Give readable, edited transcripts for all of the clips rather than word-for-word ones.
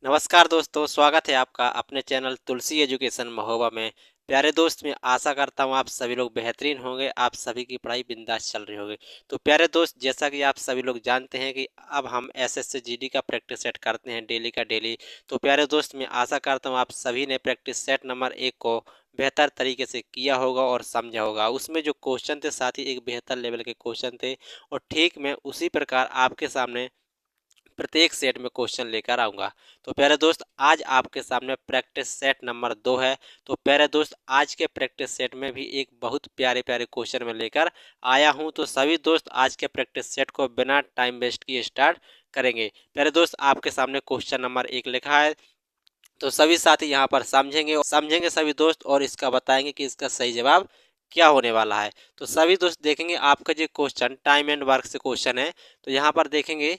नमस्कार दोस्तों, स्वागत है आपका अपने चैनल तुलसी एजुकेशन महोबा में। प्यारे दोस्त, मैं आशा करता हूँ आप सभी लोग बेहतरीन होंगे, आप सभी की पढ़ाई बिंदास चल रही होगी। तो प्यारे दोस्त, जैसा कि आप सभी लोग जानते हैं कि अब हम एसएससी जीडी का प्रैक्टिस सेट करते हैं डेली का डेली। तो प्यारे दोस्त, मैं आशा करता हूँ आप सभी ने प्रैक्टिस सेट नंबर 1 को बेहतर तरीके से किया होगा और समझा होगा। उसमें जो क्वेश्चन थे साथ ही एक बेहतर लेवल के क्वेश्चन थे, और ठीक मैं उसी प्रकार आपके सामने प्रत्येक सेट में क्वेश्चन लेकर आऊँगा। तो प्यारे दोस्त, आज आपके सामने प्रैक्टिस सेट नंबर 2 है। तो प्यारे दोस्त, आज के प्रैक्टिस सेट में भी एक बहुत प्यारे प्यारे क्वेश्चन में लेकर आया हूँ। तो सभी दोस्त आज के प्रैक्टिस सेट को बिना टाइम वेस्ट किए स्टार्ट करेंगे। प्यारे दोस्त, आपके सामने क्वेश्चन नंबर 1 लिखा है, तो सभी साथी यहाँ पर समझेंगे सभी दोस्त, और इसका बताएंगे कि इसका सही जवाब क्या होने वाला है। तो सभी दोस्त देखेंगे आपका जो क्वेश्चन टाइम एंड वर्क से क्वेश्चन है। तो यहाँ पर देखेंगे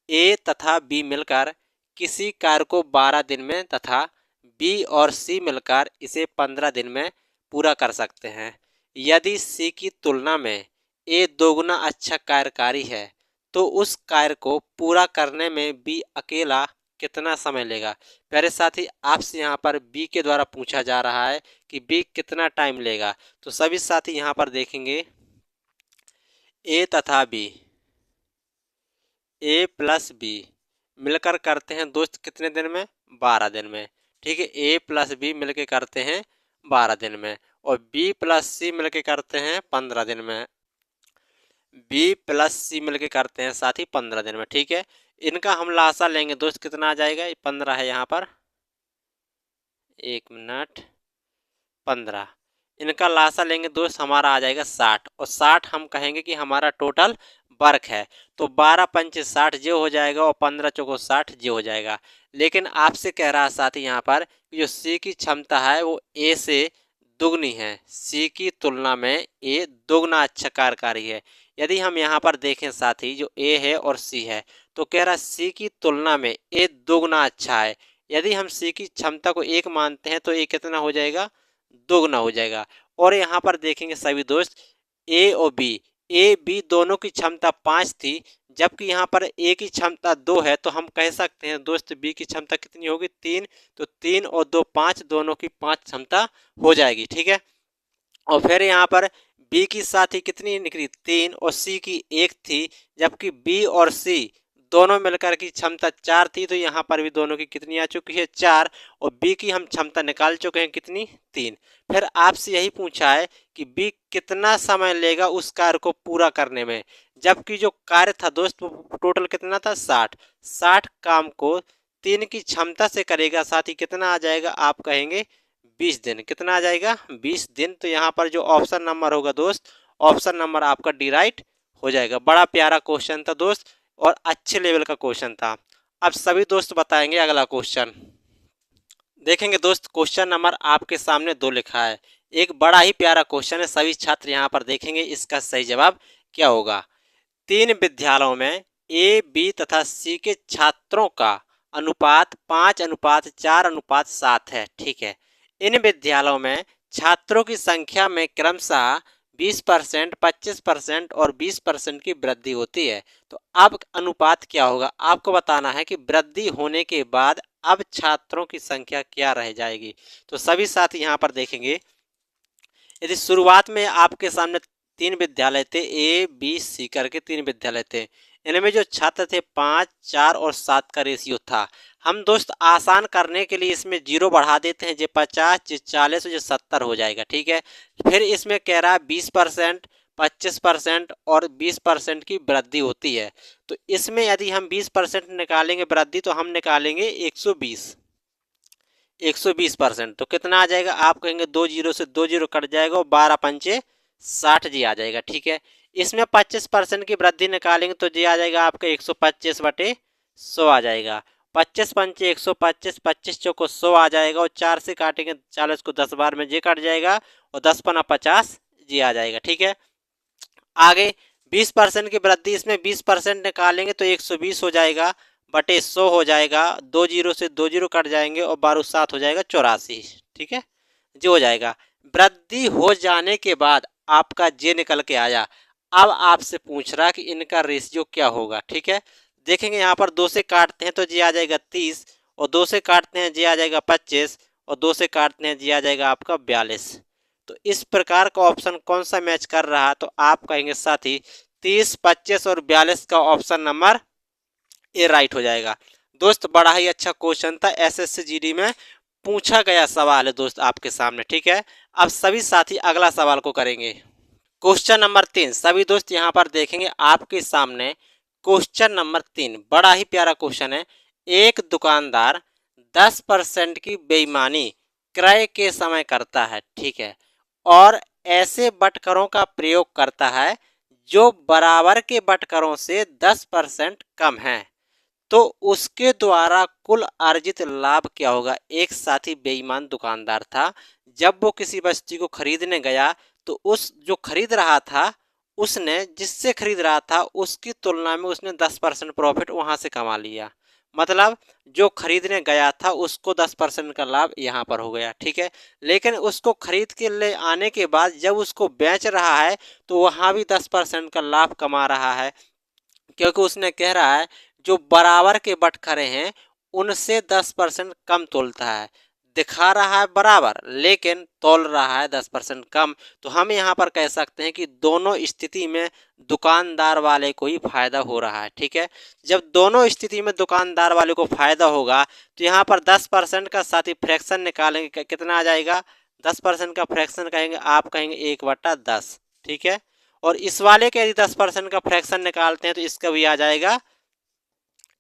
ए तथा बी मिलकर किसी कार्य को 12 दिन में तथा बी और सी मिलकर इसे 15 दिन में पूरा कर सकते हैं। यदि सी की तुलना में ए दोगुना अच्छा कार्यकारी है तो उस कार्य को पूरा करने में बी अकेला कितना समय लेगा। प्यारे साथी, आपसे यहाँ पर बी के द्वारा पूछा जा रहा है कि बी कितना टाइम लेगा। तो सभी साथी यहाँ पर देखेंगे ए तथा बी, ए प्लस बी मिलकर करते हैं दोस्त कितने दिन में? 12 दिन में। ठीक है, ए प्लस बी मिलकर करते हैं 12 दिन में, और बी प्लस सी मिलकर करते हैं 15 दिन में। बी प्लस सी मिलकर करते हैं साथ ही 15 दिन में। ठीक है, इनका हम लासा लेंगे दोस्त, कितना आ जाएगा? 15 है यहाँ पर, 1 मिनट, 15। इनका लासा लेंगे दोस्त, हमारा आ जाएगा 60, और 60 हम कहेंगे कि हमारा टोटल वर्क है। तो 12 पंचे 60 जो हो जाएगा, और 15 चौको 60 जो हो जाएगा। लेकिन आपसे कह रहा है साथी यहाँ पर कि जो सी की क्षमता है वो ए से दुगनी है। सी की तुलना में ए दोगुना अच्छा कार्यकारी है। यदि हम यहाँ पर देखें साथी, जो ए है और सी है, तो कह रहा सी की तुलना में ए दोगुना अच्छा है। यदि हम सी की क्षमता को 1 मानते हैं तो ए कितना हो जाएगा? दोगुना हो जाएगा। और यहाँ पर देखेंगे सभी दोस्त, ए और बी, ए बी दोनों की क्षमता 5 थी, जबकि यहाँ पर ए की क्षमता 2 है। तो हम कह सकते हैं दोस्त बी की क्षमता कितनी होगी? 3। तो 3 और 2 5, दोनों की 5 क्षमता हो जाएगी। ठीक है, और फिर यहाँ पर बी की साथ ही कितनी निकली? 3, और सी की 1 थी, जबकि बी और सी दोनों मिलकर की क्षमता 4 थी। तो यहाँ पर भी दोनों की कितनी आ चुकी है? 4, और बी की हम क्षमता निकाल चुके हैं कितनी? 3। फिर आपसे यही पूछा है कि बी कितना समय लेगा उस कार्य को पूरा करने में, जबकि जो कार्य था दोस्त वो टोटल कितना था? 60। 60 काम को 3 की क्षमता से करेगा, साथ ही कितना आ जाएगा? आप कहेंगे 20 दिन। कितना आ जाएगा? 20 दिन। तो यहाँ पर जो ऑप्शन नंबर होगा दोस्त, ऑप्शन नंबर आपका डी राइट हो जाएगा। बड़ा प्यारा क्वेश्चन था दोस्त, और अच्छे लेवल का क्वेश्चन था। अब सभी दोस्त बताएंगे अगला क्वेश्चन। देखेंगे दोस्त, क्वेश्चन नंबर आपके सामने 2 लिखा है। एक बड़ा ही प्यारा क्वेश्चन है, सभी छात्र यहाँ पर देखेंगे इसका सही जवाब क्या होगा। 3 विद्यालयों में ए बी तथा सी के छात्रों का अनुपात 5:4:7 है। ठीक है, इन विद्यालयों में छात्रों की संख्या में क्रमशः 20%, 25% और 20% की वृद्धि होती है। तो अब अनुपात क्या होगा आपको बताना है कि वृद्धि होने के बाद अब छात्रों की संख्या क्या रह जाएगी। तो सभी साथी यहाँ पर देखेंगे, यदि शुरुआत में आपके सामने 3 विद्यालय थे, ए बी सी करके 3 विद्यालय थे, इनमें जो छात्र थे 5, 4 और 7 का रेशियो था। हम दोस्त आसान करने के लिए इसमें 0 बढ़ा देते हैं, जो 50, जो 40 और जो 70 हो जाएगा। ठीक है, फिर इसमें कह रहा है 20%, 25% और 20% की वृद्धि होती है। तो इसमें यदि हम 20% निकालेंगे वृद्धि, तो हम निकालेंगे 120, 120%। तो कितना आ जाएगा? आप कहेंगे 2 जीरो से 2 जीरो कट जाएगा, और 12 पंचे 60 जी आ जाएगा। ठीक है, इसमें 25% की वृद्धि निकालेंगे तो जी आ जाएगा आपका 125/100 आ जाएगा। 25 पंचे 125, 25 चौको 100 आ जाएगा, और 4 से काटेंगे 40 को 10 बार में जे कट जाएगा, और 10 पना 50 जी आ जाएगा। ठीक है, आगे 20% की वृद्धि, इसमें 20% निकालेंगे तो 120 हो जाएगा, बटे 100 हो जाएगा, 2 जीरो से 2 जीरो कट जाएंगे, और 12 7 हो जाएगा 84। ठीक है, जो हो जाएगा। वृद्धि हो जाने के बाद आपका जे निकल के आया। अब आपसे पूछ रहा कि इनका रेशियो क्या होगा। ठीक है, देखेंगे यहाँ पर 2 से काटते हैं तो जे आ जाएगा 30, और 2 से काटते हैं जी आ जाएगा 25 और 2 से काटते हैं जी आ जाएगा आपका 42। तो इस प्रकार का ऑप्शन कौन सा मैच कर रहा है, तो आप कहेंगे साथी 30, 25 और 42 का ऑप्शन नंबर ए राइट हो जाएगा। दोस्त बड़ा ही अच्छा क्वेश्चन था, एसएससी जीडी में पूछा गया सवाल है दोस्त आपके सामने। ठीक है, अब सभी साथी अगला सवाल को करेंगे। क्वेश्चन नंबर 3 सभी दोस्त यहाँ पर देखेंगे आपके सामने। क्वेश्चन नंबर 3 बड़ा ही प्यारा क्वेश्चन है। एक दुकानदार 10% की बेईमानी क्रय के समय करता है, ठीक है, और ऐसे बटकरों का प्रयोग करता है जो बराबर के बटकरों से 10% कम है, तो उसके द्वारा कुल अर्जित लाभ क्या होगा। एक साथी बेईमान दुकानदार था, जब वो किसी वस्तु को खरीदने गया तो उस जो खरीद रहा था उसने जिससे खरीद रहा था उसकी तुलना में उसने 10% प्रॉफिट वहां से कमा लिया। मतलब जो खरीदने गया था उसको 10% का लाभ यहाँ पर हो गया। ठीक है, लेकिन उसको खरीद के ले आने के बाद जब उसको बेच रहा है तो वहां भी 10% का लाभ कमा रहा है, क्योंकि उसने कह रहा है जो बराबर के बटखरे हैं उनसे 10% कम तोलता है। दिखा रहा है बराबर लेकिन तोल रहा है 10% कम। तो हम यहाँ पर कह सकते हैं कि दोनों स्थिति में दुकानदार वाले को ही फायदा हो रहा है। ठीक है, जब दोनों स्थिति में दुकानदार वाले को फायदा होगा तो यहाँ पर 10% का साथ ही फ्रैक्शन निकालेंगे, कितना आ जाएगा 10% का फ्रैक्शन कहेंगे, आप कहेंगे 1/10। ठीक है, और इस वाले के यदि 10% का फ्रैक्शन निकालते हैं तो इसका भी आ जाएगा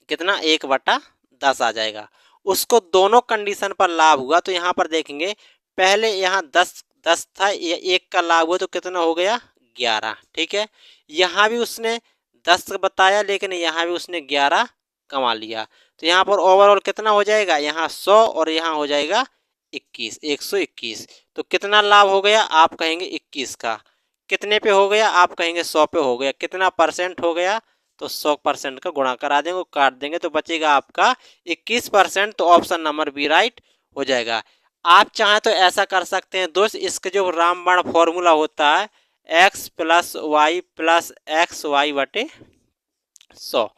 कितना 1/10 आ जाएगा। उसको दोनों कंडीशन पर लाभ हुआ तो यहाँ पर देखेंगे पहले यहाँ 10 था, ये 1 का लाभ हुआ तो कितना हो गया 11। ठीक है, यहाँ भी उसने 10 बताया लेकिन यहाँ भी उसने 11 कमा लिया। तो यहाँ पर ओवरऑल कितना हो जाएगा, यहाँ 100 और यहाँ हो जाएगा 21, 121। तो कितना लाभ हो गया, आप कहेंगे 21 का। कितने पे हो गया, आप कहेंगे 100 पे हो गया। कितना परसेंट हो गया, तो 100% का गुणा करा देंगे, काट देंगे तो बचेगा आपका 21%। तो ऑप्शन नंबर बी राइट हो जाएगा। आप चाहें तो ऐसा कर सकते हैं दोस्त, इसका जो रामबाण फॉर्मूला होता है x + y + xy/100,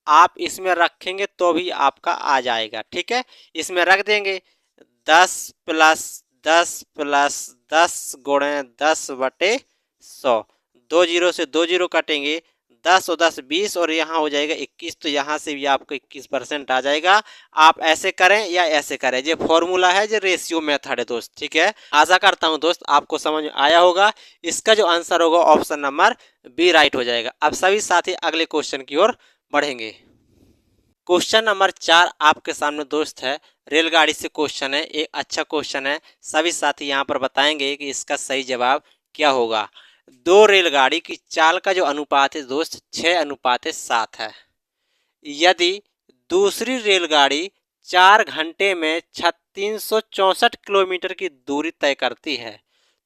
आप इसमें रखेंगे तो भी आपका आ जाएगा। ठीक है, इसमें रख देंगे 10 + 10 + 10 × 10/100, 2 जीरो से 2 जीरो कटेंगे, 10 और 10 20 और यहाँ हो जाएगा 21। तो यहाँ से भी आपको 21% आ जाएगा। आप ऐसे करें या ऐसे करें, ये फॉर्मूला है, ये रेशियो मेथड है दोस्त। ठीक है, आशा करता हूँ दोस्त आपको समझ में आया होगा। इसका जो आंसर होगा ऑप्शन नंबर बी राइट हो जाएगा। अब सभी साथी अगले क्वेश्चन की ओर बढ़ेंगे। क्वेश्चन नंबर 4 आपके सामने दोस्त है, रेलगाड़ी से क्वेश्चन है, एक अच्छा क्वेश्चन है। सभी साथी यहाँ पर बताएंगे कि इसका सही जवाब क्या होगा। दो रेलगाड़ी की चाल का जो अनुपात है दोस्त 6:7 है। यदि दूसरी रेलगाड़ी 4 घंटे में 364 किलोमीटर की दूरी तय करती है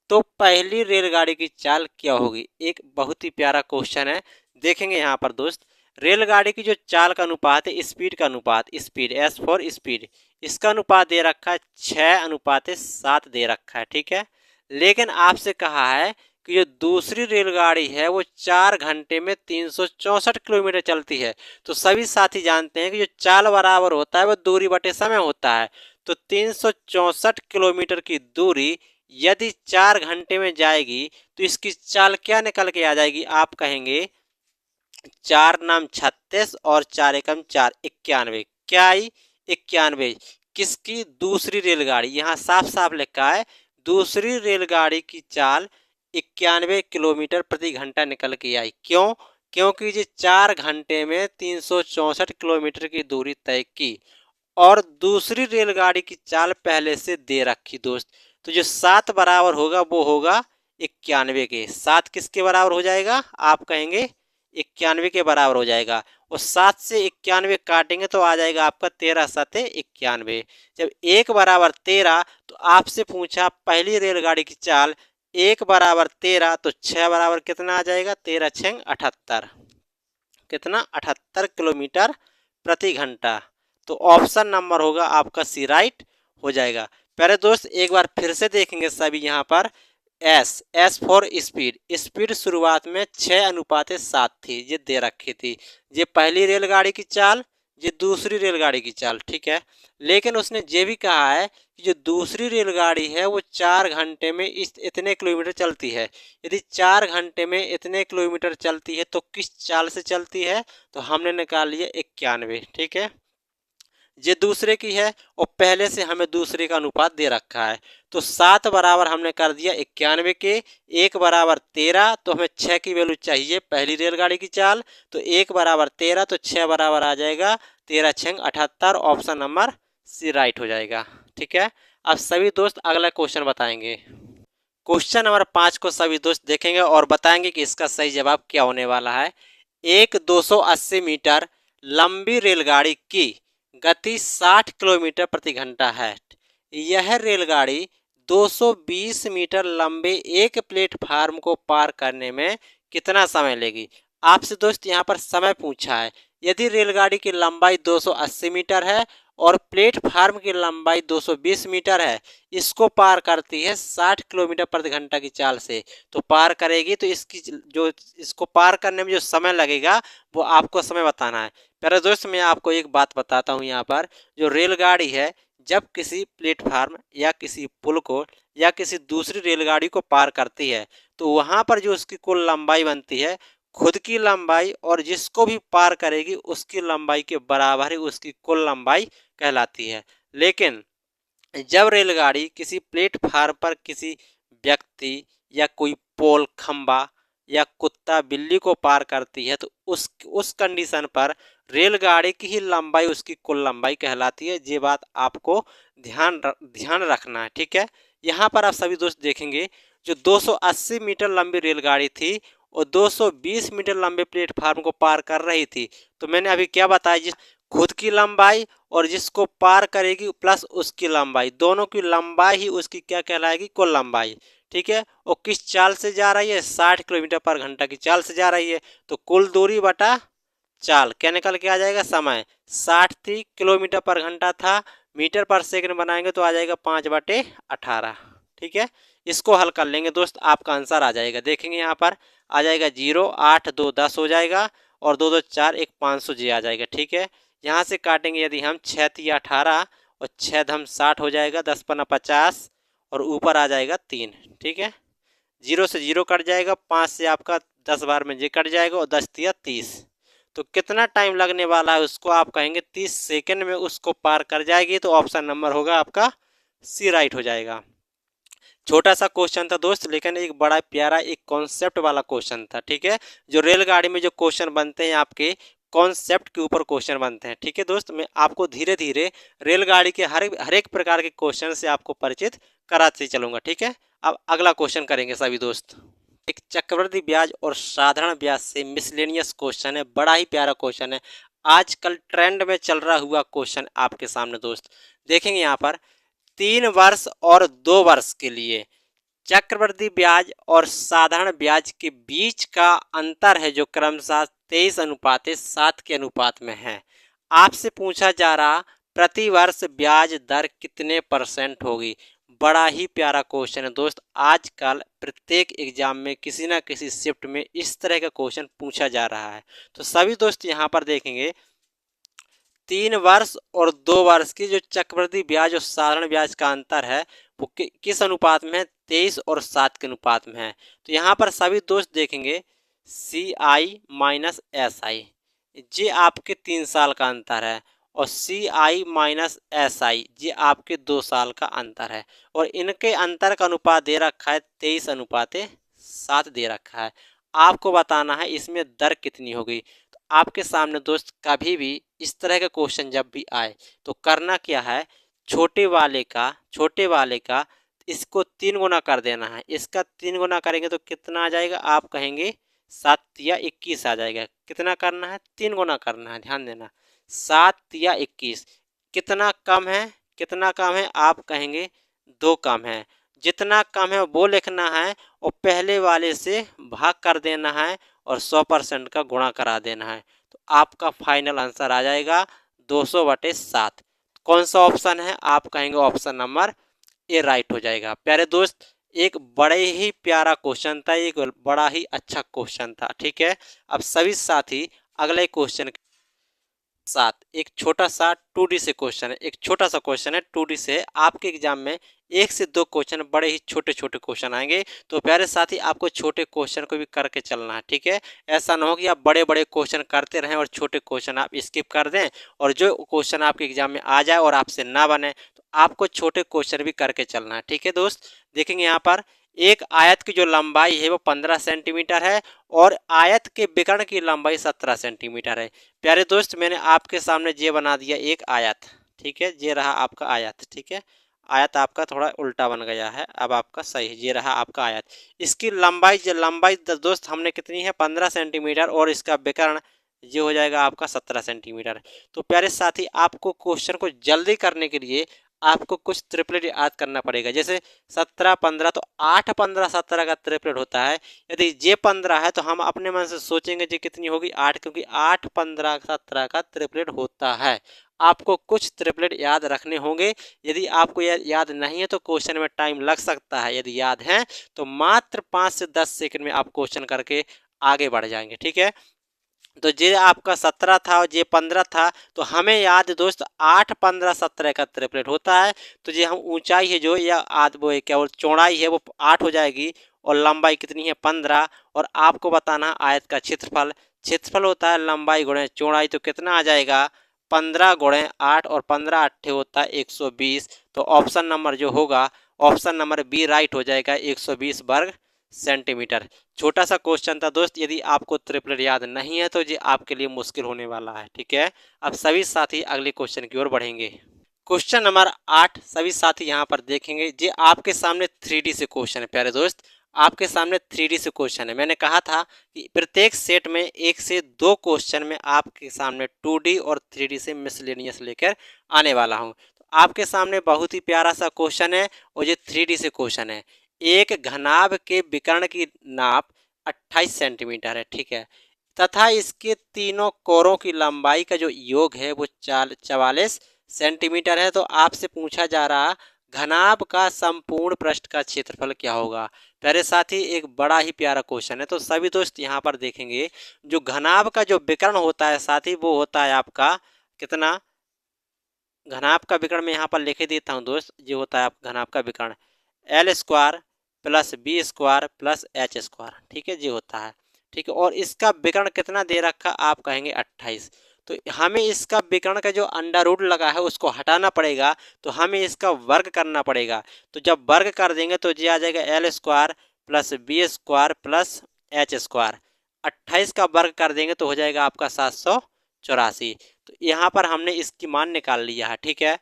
तो पहली रेलगाड़ी की चाल क्या होगी। एक बहुत ही प्यारा क्वेश्चन है, देखेंगे यहाँ पर दोस्त। रेलगाड़ी की जो चाल का अनुपात है, स्पीड का अनुपात, स्पीड एस फॉर स्पीड, इसका अनुपात दे रखा है 6:7 दे रखा है। ठीक है, लेकिन आपसे कहा है कि जो दूसरी रेलगाड़ी है वो 4 घंटे में 364 किलोमीटर चलती है। तो सभी साथी जानते हैं कि जो चाल बराबर होता है वो दूरी बटे समय होता है। तो 364 किलोमीटर की दूरी यदि 4 घंटे में जाएगी तो इसकी चाल क्या निकल के आ जाएगी, आप कहेंगे 4 नाम 36 और 4 एकम 4 91। क्या आई 91, किसकी, दूसरी रेलगाड़ी। यहाँ साफ साफ लिखा है दूसरी रेलगाड़ी की चाल 91 किलोमीटर प्रति घंटा निकल के आई। क्यों, क्योंकि ये 4 घंटे में 364 किलोमीटर की दूरी तय की और दूसरी रेलगाड़ी की चाल पहले से दे रखी दोस्त। तो जो 7 बराबर होगा वो होगा 91 के। 7 किसके बराबर हो जाएगा, आप कहेंगे 91 के बराबर हो जाएगा। और 7 से 91 काटेंगे तो आ जाएगा आपका 13 7 91। जब 1 बराबर 13 तो आपसे पूछा पहली रेलगाड़ी की चाल 1 बराबर 13 तो 6 बराबर कितना आ जाएगा, 13 6 78, कितना 78 किलोमीटर प्रति घंटा। तो ऑप्शन नंबर होगा आपका सी राइट हो जाएगा। पहले दोस्त एक बार फिर से देखेंगे सभी यहाँ पर। एस फॉर स्पीड, स्पीड शुरुआत में 6:7 थी, ये दे रखी थी। ये पहली रेलगाड़ी की चाल, ये दूसरी रेलगाड़ी की चाल, ठीक है। लेकिन उसने ये भी कहा है कि जो दूसरी रेलगाड़ी है वो 4 घंटे में इतने किलोमीटर चलती है। यदि 4 घंटे में इतने किलोमीटर चलती है तो किस चाल से चलती है, तो हमने निकाल लिया 91, ठीक है। ये दूसरे की है और पहले से हमें दूसरे का अनुपात दे रखा है, तो 7 बराबर हमने कर दिया 91 के, 1 बराबर 13, तो हमें 6 की वैल्यू चाहिए पहली रेलगाड़ी की चाल, तो 1 बराबर 13, तो 6 बराबर आ जाएगा 13 6 78, ऑप्शन नंबर सी राइट हो जाएगा, ठीक है। अब सभी दोस्त अगला क्वेश्चन बताएंगे। क्वेश्चन नंबर 5 को सभी दोस्त देखेंगे और बताएंगे कि इसका सही जवाब क्या होने वाला है। एक 280 मीटर लंबी रेलगाड़ी की गति 60 किलोमीटर प्रति घंटा है। यह रेलगाड़ी 220 मीटर लंबे एक प्लेटफार्म को पार करने में कितना समय लेगी। आपसे दोस्त यहाँ पर समय पूछा है। यदि रेलगाड़ी की लंबाई 280 मीटर है और प्लेटफार्म की लंबाई 220 मीटर है, इसको पार करती है 60 किलोमीटर प्रति घंटा की चाल से, तो पार करेगी, तो इसकी जो इसको पार करने में जो समय लगेगा वो आपको समय बताना है। प्यारे दोस्त, मैं आपको एक बात बताता हूँ। यहाँ पर जो रेलगाड़ी है, जब किसी प्लेटफार्म या किसी पुल को या किसी दूसरी रेलगाड़ी को पार करती है, तो वहाँ पर जो उसकी कुल लंबाई बनती है, खुद की लंबाई और जिसको भी पार करेगी उसकी लंबाई के बराबर ही उसकी कुल लंबाई कहलाती है। लेकिन जब रेलगाड़ी किसी प्लेटफार्म पर किसी व्यक्ति या कोई पोल, खंबा या कुत्ता बिल्ली को पार करती है, तो उस कंडीशन पर रेलगाड़ी की ही लंबाई उसकी कुल लंबाई कहलाती है। ये बात आपको ध्यान रखना है, ठीक है। यहाँ पर आप सभी दोस्त देखेंगे, जो 280 मीटर लंबी रेलगाड़ी थी और 220 मीटर लंबे प्लेटफार्म को पार कर रही थी, तो मैंने अभी क्या बताया, जिस खुद की लंबाई और जिसको पार करेगी प्लस उसकी लंबाई, दोनों की लंबाई ही उसकी क्या कहलाएगी, कुल लंबाई, ठीक है। और किस चाल से जा रही है, 60 किलोमीटर पर घंटा की चाल से जा रही है, तो कुल दूरी बटा चाल क्या निकल के आ जाएगा, समय 60 थी, किलोमीटर पर घंटा था, मीटर पर सेकंड बनाएंगे तो आ जाएगा 5/18, ठीक है। इसको हल कर लेंगे दोस्त, आपका आंसर आ जाएगा। देखेंगे यहाँ पर आ जाएगा 0 8 2 10 हो जाएगा और 2 2 4 1 500 जी आ जाएगा, ठीक है। यहाँ से काटेंगे यदि हम 6 3 18 और 6 धम 60 हो जाएगा, 10 पन्ना 50 और ऊपर आ जाएगा 3, ठीक है। 0 से 0 कट जाएगा, 5 से आपका 10 बार में जे कट जाएगा और 10 तिया 30, तो कितना टाइम लगने वाला है उसको आप कहेंगे 30 सेकंड में उसको पार कर जाएगी, तो ऑप्शन नंबर होगा आपका सी राइट हो जाएगा। छोटा सा क्वेश्चन था दोस्त, लेकिन एक बड़ा प्यारा एक कॉन्सेप्ट वाला क्वेश्चन था, ठीक है। जो रेलगाड़ी में जो क्वेश्चन बनते हैं आपके कॉन्सेप्ट के ऊपर क्वेश्चन बनते हैं, ठीक है दोस्त। मैं आपको धीरे धीरे रेलगाड़ी के हर एक प्रकार के क्वेश्चन से आपको परिचित कराते चलूंगा, ठीक है। अब अगला क्वेश्चन करेंगे सभी दोस्त। एक चक्रवृद्धि ब्याज और साधारण ब्याज से मिसलेनियस क्वेश्चन है, बड़ा ही प्यारा क्वेश्चन है, आजकल ट्रेंड में चल रहा हुआ क्वेश्चन आपके सामने दोस्त। देखेंगे यहाँ पर 3 वर्ष और 2 वर्ष के लिए चक्रवृद्धि ब्याज और साधारण ब्याज के बीच का अंतर है, जो क्रमशः 23:7 के अनुपात में है। आपसे पूछा जा रहा प्रति वर्ष ब्याज दर कितने % होगी। बड़ा ही प्यारा क्वेश्चन है दोस्त, आजकल प्रत्येक एग्जाम में किसी ना किसी शिफ्ट में इस तरह का क्वेश्चन पूछा जा रहा है। तो सभी दोस्त यहाँ पर देखेंगे 3 वर्ष और 2 वर्ष की जो चक्रवृद्धि ब्याज और साधारण ब्याज का अंतर है वो किस अनुपात में है, 23 और 7 के अनुपात में है। तो यहाँ पर सभी दोस्त देखेंगे CI माइनस SI, ये आपके 3 साल का अंतर है, और CI माइनस SI ये आपके 2 साल का अंतर है, और इनके अंतर का अनुपात दे रखा है 23:7 दे रखा है। आपको बताना है इसमें दर कितनी होगी। तो आपके सामने दोस्त कभी भी इस तरह का क्वेश्चन जब भी आए तो करना क्या है, छोटे वाले का इसको 3 गुना कर देना है। इसका 3 गुना करेंगे तो कितना आ जाएगा, आप कहेंगे 7 या 21 आ जाएगा। कितना करना है, 3 गुना करना है, ध्यान देना। 7 या 21 कितना कम है, आप कहेंगे 2 कम है। जितना कम है वो लिखना है और पहले वाले से भाग कर देना है और 100% का गुणा करा देना है, तो आपका फाइनल आंसर आ जाएगा 200/7। कौन सा ऑप्शन है, आप कहेंगे ऑप्शन नंबर ए राइट हो जाएगा। प्यारे दोस्त, एक बड़े ही प्यारा क्वेश्चन था, एक बड़ा ही अच्छा क्वेश्चन था, ठीक है। अब सभी साथी अगले क्वेश्चन 7 एक छोटा सा 2D से क्वेश्चन है, एक छोटा सा क्वेश्चन है 2D से। आपके एग्जाम में 1 से 2 क्वेश्चन बड़े ही छोटे छोटे क्वेश्चन आएंगे, तो प्यारे साथी आपको छोटे क्वेश्चन को भी करके चलना है, ठीक है। ऐसा ना हो कि आप बड़े बड़े क्वेश्चन करते रहें और छोटे क्वेश्चन आप स्किप कर दें, और जो क्वेश्चन आपके एग्जाम में आ जाए और आपसे ना बने, तो आपको छोटे क्वेश्चन भी करके चलना है, ठीक है दोस्त। देखेंगे यहाँ पर एक आयत की जो लंबाई है वो 15 सेंटीमीटर है और आयत के विकर्ण की लंबाई 17 सेंटीमीटर है। प्यारे दोस्त, मैंने आपके सामने ये बना दिया एक आयत, ठीक है। ये रहा आपका आयत, ठीक है। आयत आपका थोड़ा उल्टा बन गया है, अब आपका सही, ये रहा आपका आयत। इसकी लंबाई दोस्त हमने कितनी है 15 सेंटीमीटर, और इसका विकर्ण ये हो जाएगा आपका 17 सेंटीमीटर। तो प्यारे साथी आपको क्वेश्चन को जल्दी करने के लिए आपको कुछ ट्रिपलेट याद करना पड़ेगा। जैसे 17 15, तो 8 15 17 का ट्रिपलेट होता है। यदि ये 15 है तो हम अपने मन से सोचेंगे ये कितनी होगी 8, क्योंकि 8 15 17 का ट्रिपलेट होता है। आपको कुछ ट्रिपलेट याद रखने होंगे। यदि आपको याद नहीं है तो क्वेश्चन में टाइम लग सकता है, यदि याद है तो मात्र 5 से 10 सेकंड में आप क्वेश्चन करके आगे बढ़ जाएंगे, ठीक है। तो ये आपका 17 था और ये 15 था, तो हमें याद है दोस्त 8 15 17 का ट्रिपलेट होता है। तो ये हम ऊंचाई है जो या आध वो क्या और चौड़ाई है वो 8 हो जाएगी, और लंबाई कितनी है 15, और आपको बताना है आयत का क्षेत्रफल। क्षेत्रफल होता है लंबाई गुणे चौड़ाई, तो कितना आ जाएगा 15 गुणे 8, और 15 8 होता है 120। तो ऑप्शन नंबर जो होगा, ऑप्शन नंबर बी राइट हो जाएगा, 120 वर्ग सेंटीमीटर। छोटा सा क्वेश्चन था दोस्त, यदि आपको ट्रिपलेट याद नहीं है तो ये आपके लिए मुश्किल होने वाला है, ठीक है। अब सभी साथी अगले क्वेश्चन की ओर बढ़ेंगे। क्वेश्चन नंबर 8 सभी साथी यहाँ पर देखेंगे। ये आपके सामने 3D से क्वेश्चन है प्यारे दोस्त, आपके सामने 3D से क्वेश्चन है। मैंने कहा था कि प्रत्येक सेट में 1 से 2 क्वेश्चन में आपके सामने 2D और 3D से मिसलेनियस लेकर आने वाला हूँ। तो आपके सामने बहुत ही प्यारा सा क्वेश्चन है, और ये 3D से क्वेश्चन है। एक घनाभ के विकर्ण की नाप 28 सेंटीमीटर है, ठीक है, तथा इसके तीनों कोरों की लंबाई का जो योग है वो 44 सेंटीमीटर है। तो आपसे पूछा जा रहा घनाभ का संपूर्ण पृष्ठ का क्षेत्रफल क्या होगा। प्यारे साथी एक बड़ा ही प्यारा क्वेश्चन है। तो सभी दोस्त यहाँ पर देखेंगे, जो घनाभ का जो विकर्ण होता है साथी वो होता है आपका कितना, घनाभ का विकर्ण मैं यहाँ पर लिख देता हूँ दोस्त, ये होता है आपका घनाभ का विकर्ण L square plus B square plus H square, ठीक है, ये होता है, ठीक है। और इसका विकर्ण कितना दे रखा, आप कहेंगे 28। तो हमें इसका विकर्ण का जो अंडर रूट लगा है उसको हटाना पड़ेगा, तो हमें इसका वर्ग करना पड़ेगा। तो जब वर्ग कर देंगे तो ये आ जाएगा L square plus B square plus H square. 28 का वर्ग कर देंगे तो हो जाएगा आपका 784। तो यहाँ पर हमने इसकी मान निकाल लिया है, ठीक है।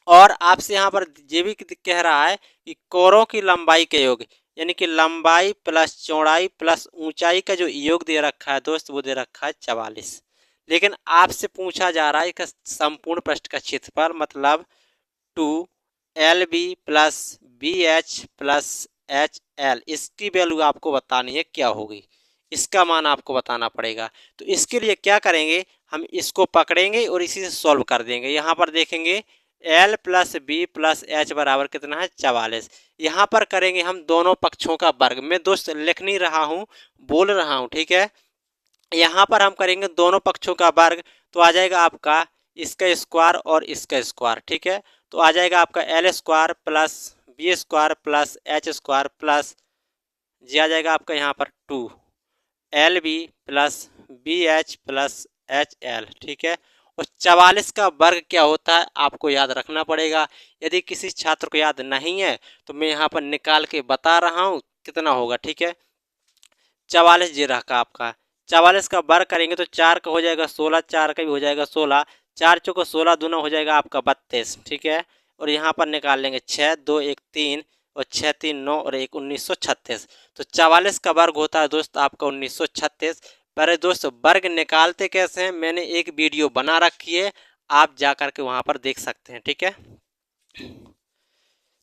और आपसे यहाँ पर ये भी कह रहा है कि कोरों की लंबाई के योग, यानी कि लंबाई प्लस चौड़ाई प्लस ऊंचाई का जो योग दे रखा है दोस्त वो दे रखा है 44। लेकिन आपसे पूछा जा रहा है कि संपूर्ण पृष्ठ का क्षेत्रफल मतलब 2LB plus BH plus HL, इसकी वैल्यू आपको बतानी है क्या होगी, इसका मान आपको बताना पड़ेगा। तो इसके लिए क्या करेंगे, हम इसको पकड़ेंगे और इसी से सॉल्व कर देंगे। यहाँ पर देखेंगे L plus B plus H बराबर कितना है 44। यहाँ पर करेंगे हम दोनों पक्षों का वर्ग। मैं दोस्त लिख नहीं रहा हूँ, बोल रहा हूँ, ठीक है। यहाँ पर हम करेंगे दोनों पक्षों का वर्ग, तो आ जाएगा आपका इसका स्क्वायर और इसका स्क्वायर, ठीक है। तो आ जाएगा आपका L square plus B square plus H square plus G आ जाएगा आपका यहाँ पर 2LB plus BH plus HL, ठीक है। और 44 का वर्ग क्या होता है आपको याद रखना पड़ेगा। यदि किसी छात्र को याद नहीं है तो मैं यहाँ पर निकाल के बता रहा हूँ कितना होगा, ठीक है। 44 जी रखा आपका, 44 का वर्ग करेंगे तो 4 का हो जाएगा 16, 4 का भी हो जाएगा 16, 4 चौको 16 दूना हो जाएगा आपका 32, ठीक है। और यहाँ पर निकाल लेंगे 6 2 1 3 और 6 3 9 और 1 1936। तो 44 का वर्ग होता है दोस्त आपका 1936। पर दोस्त वर्ग निकालते कैसे हैं मैंने एक वीडियो बना रखी है, आप जा करके वहाँ पर देख सकते हैं, ठीक है।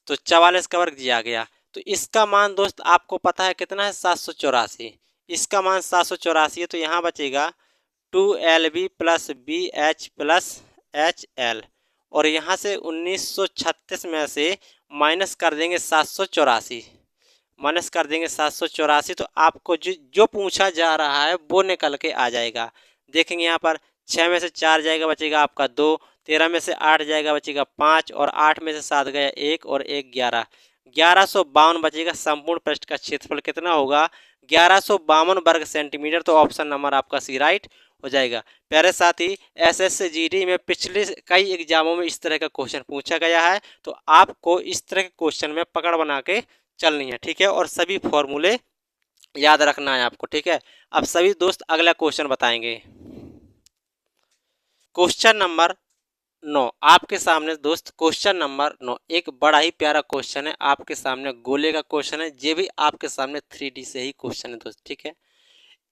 तो 44 का वर्ग दिया गया, तो इसका मान दोस्त आपको पता है कितना है 784। इसका मान 784 है, तो यहाँ बचेगा 2LB plus BH plus HL, और यहाँ से 1936 में से माइनस कर देंगे 784, माइनस कर देंगे 784। तो आपको जो पूछा जा रहा है वो निकल के आ जाएगा। देखेंगे यहाँ पर 6 में से 4 जाएगा बचेगा आपका 2, 13 में से 8 जाएगा बचेगा 5 और 8 में से 7 गया 1 और 1 11, 1152 बचेगा। संपूर्ण पृष्ठ का क्षेत्रफल कितना होगा? 1152 वर्ग सेंटीमीटर। तो ऑप्शन नंबर आपका सी राइट हो जाएगा। प्यारे साथी, SSGD में पिछले कई एग्जामों में इस तरह का क्वेश्चन पूछा गया है, तो आपको इस तरह के क्वेश्चन में पकड़ बना के चलनी है, ठीक है, और सभी फॉर्मूले याद रखना है आपको, ठीक है। अब सभी दोस्त अगला क्वेश्चन बताएंगे। क्वेश्चन नंबर 9 आपके सामने दोस्त, क्वेश्चन नंबर 9 एक बड़ा ही प्यारा क्वेश्चन है आपके सामने, गोले का क्वेश्चन है। ये भी आपके सामने 3D से ही क्वेश्चन है दोस्त, ठीक है।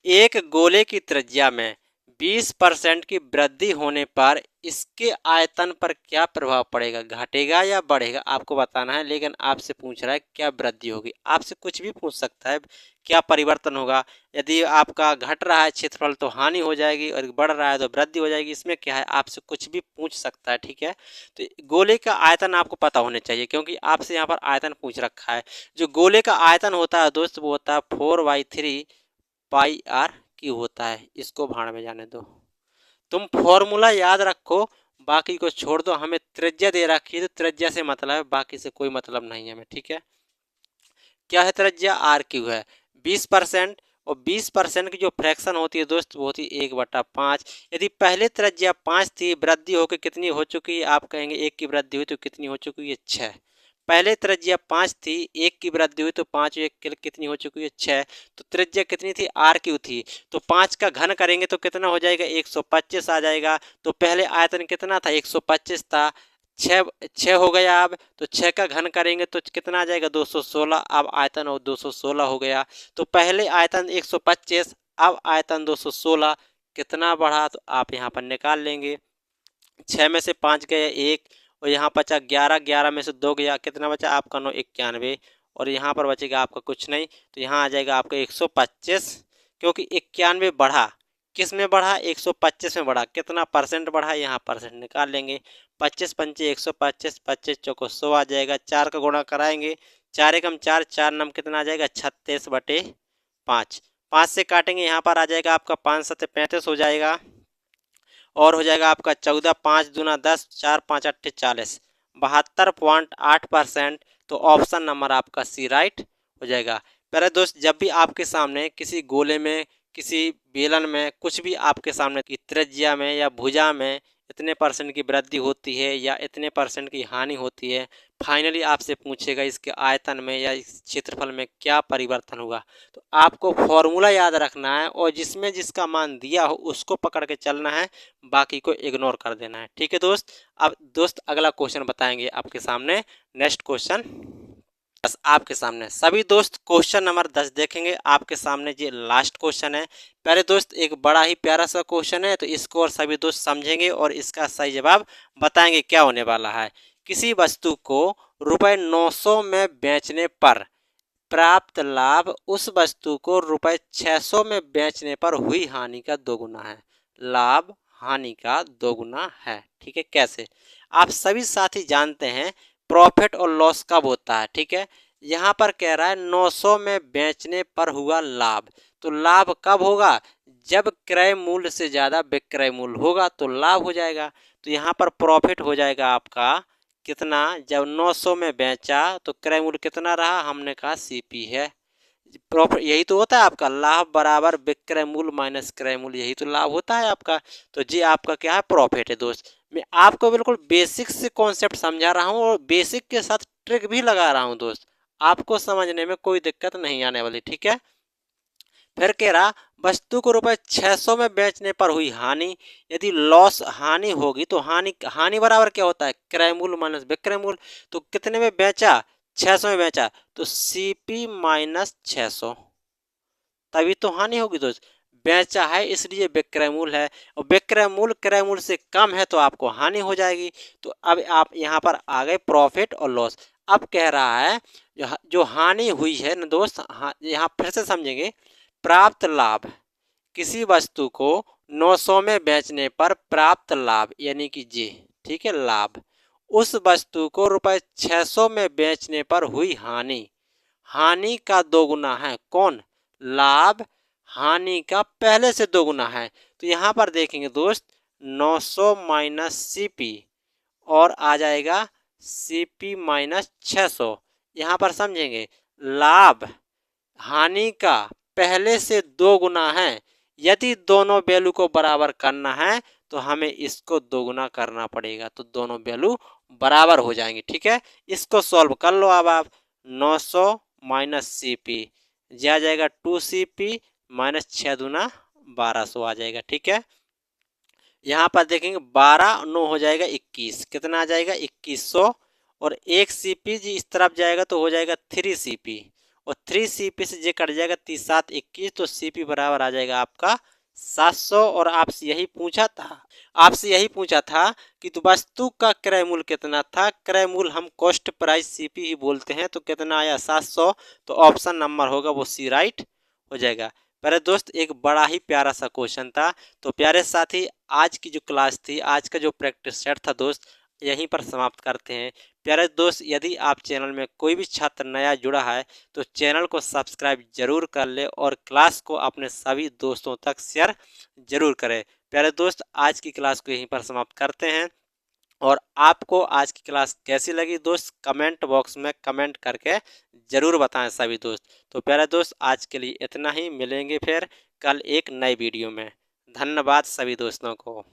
एक गोले की त्रिज्या में 20% की वृद्धि होने पर इसके आयतन पर क्या प्रभाव पड़ेगा? घटेगा या बढ़ेगा? आपको बताना है, लेकिन आपसे पूछ रहा है क्या वृद्धि होगी। आपसे कुछ भी पूछ सकता है, क्या परिवर्तन होगा। यदि आपका घट रहा है क्षेत्रफल तो हानि हो जाएगी, और बढ़ रहा है तो वृद्धि हो जाएगी। इसमें क्या है, आपसे कुछ भी पूछ सकता है, ठीक है। तो गोले का आयतन आपको पता होने चाहिए, क्योंकि आपसे यहाँ पर आयतन पूछ रखा है। जो गोले का आयतन होता है दोस्त, वो होता है 4/3 पाई आर क्यू होता है। इसको भाड़ में जाने दो, तुम फॉर्मूला याद रखो, बाकी को छोड़ दो। हमें त्रिज्या दे रखी है, तो त्रिज्या से मतलब है, बाकी से कोई मतलब नहीं है हमें, ठीक है। क्या है त्रिज्या? आर क्यू है 20%, और 20% की जो फ्रैक्शन होती है दोस्त, वो होती है 1/5। यदि पहले त्रिज्या 5 थी, वृद्धि होकर कितनी हो चुकी है? आप कहेंगे 1 की वृद्धि हुई तो कितनी हो चुकी है? 6। पहले त्रिज्या 5 थी, 1 की वृद्धि हुई तो 5 1 कितनी हो चुकी है? 6। तो त्रिज्या कितनी थी? आर क्यू थी। तो 5 का घन करेंगे तो कितना हो जाएगा? 125 आ जाएगा। तो पहले आयतन कितना था? 125 था। 6 हो गया। अब तो 6 का घन करेंगे तो कितना आ जाएगा? 216। अब आयतन और 216 हो गया। तो पहले आयतन 125, अब आयतन 216, कितना बढ़ा? तो आप यहाँ पर निकाल लेंगे। 6 में से 5 गया 1, और यहाँ बचा 11, 11 में से 2 गया, कितना बचा आपका? 9, 91, और यहाँ पर बचेगा आपका कुछ नहीं। तो यहाँ आ जाएगा आपका 125, क्योंकि 91 बढ़ा, किस में बढ़ा? 125 में बढ़ा। कितना परसेंट बढ़ा? यहाँ परसेंट निकाल लेंगे। 25 पंचे 125, 25 चौको 100 आ जाएगा। 4 का गुणा कराएंगे, 4 एकम 4, 4 नम कितना आ जाएगा? 36/5। 5 से काटेंगे, यहाँ पर आ जाएगा आपका 5 7 35 हो जाएगा, और हो जाएगा आपका 14, 5 दूना 10, 4 5 8 40, 72.8%। तो ऑप्शन नंबर आपका सी राइट हो जाएगा। प्यारे दोस्त, जब भी आपके सामने किसी गोले में, किसी बेलन में, कुछ भी आपके सामने की त्रिज्या में या भुजा में इतने परसेंट की वृद्धि होती है या इतने परसेंट की हानि होती है, फाइनली आपसे पूछेगा इसके आयतन में या इस क्षेत्रफल में क्या परिवर्तन होगा। तो आपको फॉर्मूला याद रखना है, और जिसमें जिसका मान दिया हो उसको पकड़ के चलना है, बाकी को इग्नोर कर देना है, ठीक है दोस्त। अब दोस्त अगला क्वेश्चन बताएंगे आपके सामने। नेक्स्ट क्वेश्चन 10 आपके सामने। सभी दोस्त क्वेश्चन नंबर 10 देखेंगे आपके सामने। ये लास्ट क्वेश्चन है प्यारे दोस्त, एक बड़ा ही प्यारा सा क्वेश्चन है, तो इसको और सभी दोस्त समझेंगे और इसका सही जवाब बताएंगे क्या होने वाला है। किसी वस्तु को ₹900 में बेचने पर प्राप्त लाभ उस वस्तु को ₹600 में बेचने पर हुई हानि का दोगुना है। लाभ हानि का दोगुना है, ठीक है। कैसे? आप सभी साथी जानते हैं प्रॉफिट और लॉस कब होता है, ठीक है। यहाँ पर कह रहा है 900 में बेचने पर हुआ लाभ, तो लाभ कब होगा? जब क्रय मूल्य से ज़्यादा विक्रय मूल्य होगा तो लाभ हो जाएगा। तो यहाँ पर प्रॉफिट हो जाएगा आपका कितना? जब 900 में बेचा तो क्रय मूल्य कितना रहा? हमने कहा सीपी है। प्रॉफिट यही तो होता है आपका, लाभ बराबर विक्रय मूल्य माइनस क्रय मूल्य, यही तो लाभ होता है आपका। तो जी आपका क्या है? प्रॉफिट है दोस्त। मैं आपको बिल्कुल बेसिक से कॉन्सेप्ट समझा रहा हूँ, और बेसिक के साथ ट्रिक भी लगा रहा हूँ दोस्त, आपको समझने में कोई दिक्कत नहीं आने वाली, ठीक है। फिर कह रहा वस्तु को ₹600 में बेचने पर हुई हानि। यदि लॉस हानि होगी तो हानि हानि बराबर क्या होता है? क्रय मूल्य माइनस विक्रय मूल्य। तो कितने में बेचा? 600 में बेचा, तो सीपी माइनस 600, तभी तो हानि होगी दोस्त। बेचा है इसलिए विक्रय मूल्य है, और विक्रय मूल्य क्रय मूल्य से कम है तो आपको हानि हो जाएगी। तो अब आप यहाँ पर आ गए प्रॉफिट और लॉस। अब कह रहा है जो हानि हुई है ना दोस्त, यहाँ फिर से समझेंगे। प्राप्त लाभ, किसी वस्तु को 900 में बेचने पर प्राप्त लाभ यानी कि जी, ठीक है, लाभ उस वस्तु को ₹600 में बेचने पर हुई हानि, हानि का दोगुना है। कौन? लाभ हानि का पहले से दोगुना है। तो यहाँ पर देखेंगे दोस्त, 900 माइनस CP और आ जाएगा CP माइनस 600। यहाँ पर समझेंगे लाभ हानि का पहले से 2 गुना है। यदि दोनों वैल्यू को बराबर करना है तो हमें इसको 2 गुना करना पड़ेगा, तो दोनों वैल्यू बराबर हो जाएंगे। ठीक है, इसको सॉल्व कर लो। अब आप 900 माइनस CP आ जाएगा 2CP माइनस 6 दूना 1200 आ जाएगा। ठीक है, यहाँ पर देखेंगे 12 9 हो जाएगा 21, कितना आ जाएगा 2100 और 1 CP जी इस तरफ जाएगा तो हो जाएगा 3CP और 3CP से जे कट जाएगा 3 7 21, तो CP बराबर आ जाएगा आपका 700। और आपसे यही पूछा था कि तो वस्तु का क्रय मूल्य कितना था। क्रय मूल्य हम कॉस्ट प्राइस CP ही बोलते हैं, तो कितना आया 700, तो ऑप्शन नंबर होगा वो C राइट हो जाएगा। प्यारे दोस्त, एक बड़ा ही प्यारा सा क्वेश्चन था। तो प्यारे साथी, आज की जो क्लास थी, आज का जो प्रैक्टिस सेट था दोस्त, यहीं पर समाप्त करते हैं। प्यारे दोस्त, यदि आप चैनल में कोई भी छात्र नया जुड़ा है तो चैनल को सब्सक्राइब जरूर कर ले और क्लास को अपने सभी दोस्तों तक शेयर जरूर करें। प्यारे दोस्त, आज की क्लास को यहीं पर समाप्त करते हैं और आपको आज की क्लास कैसी लगी दोस्त, कमेंट बॉक्स में कमेंट करके ज़रूर बताएं सभी दोस्त। तो प्यारे दोस्त, आज के लिए इतना ही, मिलेंगे फिर कल एक नई वीडियो में। धन्यवाद सभी दोस्तों को।